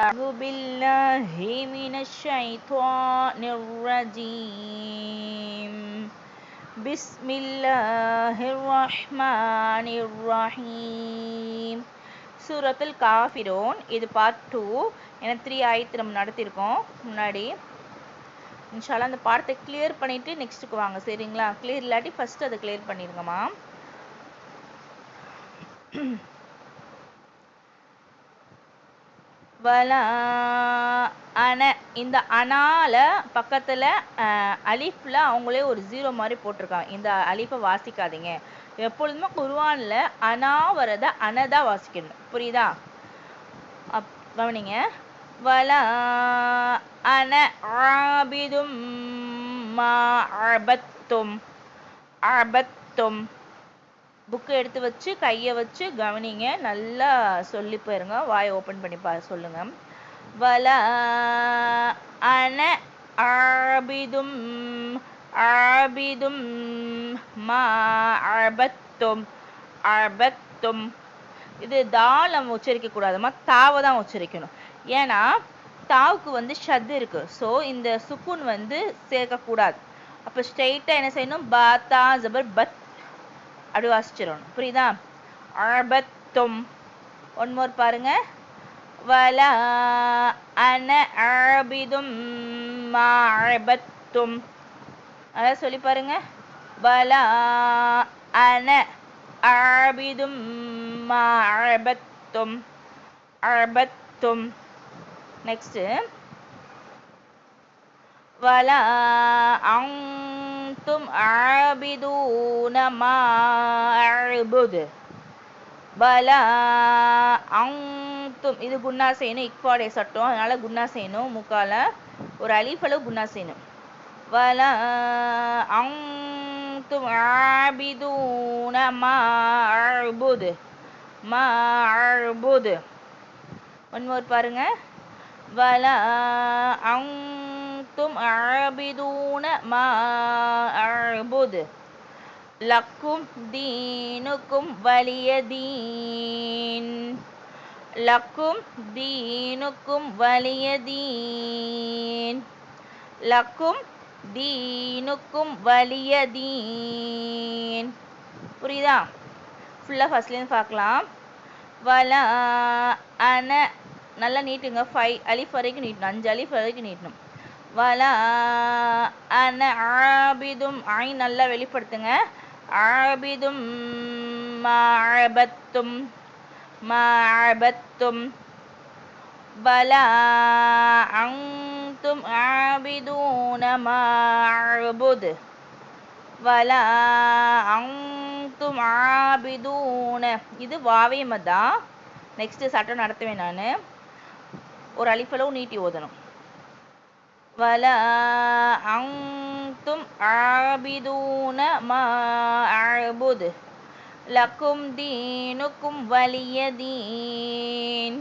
أعوذ بالله من الشيطان الرجيم بسم الله الرحمن الرحيم சூரத்துல் காஃபிரூன். இது பார்ட் 2. ஏன்னா 3 ஆயத்து நம்ம நடத்தியிருக்கோம் முன்னாடி. இன்ஷால்லா அந்த பாடத்தை கிளியர் பண்ணிவிட்டு நெக்ஸ்ட்டுக்கு வாங்க, சரிங்களா? கிளியர் இல்லாட்டி ஃபஸ்ட்டு அதை கிளியர் பண்ணிடுங்கம்மா. வலா அன, இந்த அனால பக்கத்தில் அலிஃபில் அவங்களே ஒரு 0 மாதிரி போட்டிருக்காங்க. இந்த அலிஃபை வாசிக்காதீங்க. எப்பொழுதுமே குர்ஆனில் அனா வரத அனதான் வாசிக்கணும், புரியுதா? கவனிங்க. வலா அன ஆபிதும் மா அபத்தும். அபத்தும் புக்கு எடுத்து வச்சு கையை வச்சு கவனிங்க, நல்லா சொல்லி போயிருங்க. வாயை ஓப்பன் பண்ணி சொல்லுங்க. வலா அன ஆபிதும் ஆபிதும் மா அபத்தும். அபத்தும் இது தால் நம்ம உச்சரிக்க கூடாதுமா, தாவை தான் உச்சரிக்கணும். ஏன்னா தாவுக்கு வந்து ஷத்து இருக்கு. ஸோ இந்த சுக்குன் வந்து சேர்க்கக்கூடாது. அப்போ ஸ்ட்ரெயிட்டாக என்ன செய்யணும்? பாத்தா ஜபர் பத் அப்படி வாசிச்சிடணும், புரியுதா? அபத்தும். ஒன் மோர் பாருங்க. வலா அன ஆபிதும் மா அபத்தும். அதான் சொல்லி பாருங்க. வலா அன ஆபிதும் மா அபத்தும். அபத்தும். நெக்ஸ்ட் வலா அன்தும் ஆபிதூன மா அஅ்புது. வலா அன்தும், இது குன்னா செய்யணும், இக்ஃபாடைய சட்டம், அதனால குன்னா செய்யணும். முக்கால ஒரு அலிஃப் அளவு குன்னா செய்யணும். வலா அன்தும் ஆபிதூன மா அஅ்புது. மா அஅ்புது. ஒன் மோர் பாருங்க. வலா அன்தும் ஆபிதூன மா அஅ்புது. லக்கும் தீனுக்கும் வலிய தீன். லக்கும் தீனுக்கும் வலிய தீன். லக்கும் தீனுக்கும் வலிய தீன். புரியுதா? ஃபுல்லாக ஃபர்ஸ்ட்லேருந்து பார்க்கலாம். வலா அன, நல்லா நீட்டுங்க. 5 அலிஃப் வரைக்கும் நீட்டணும், 5 அலிஃப் வரைக்கும் நீட்டணும். வலா அன ஆபிதும், ஐன் நல்லா வெளிப்படுத்துங்க. ஆபிதும் மா அபத்தும். மா அபத்தும். வலா அன்தும் ஆபிதூன மா அஅ்புது. வலா அன்தும் ஆபிதூன, இது வாவே மதா. நெக்ஸ்ட் சட்டம் நடத்துவேன் நான். ஒரு அலிஃபளவு நீட்டி ஓதணும். வலா அன்தும் ஆபிதூன மா அஅ்புது. லக்கும் தீனுக்கும் வலிய தீன்.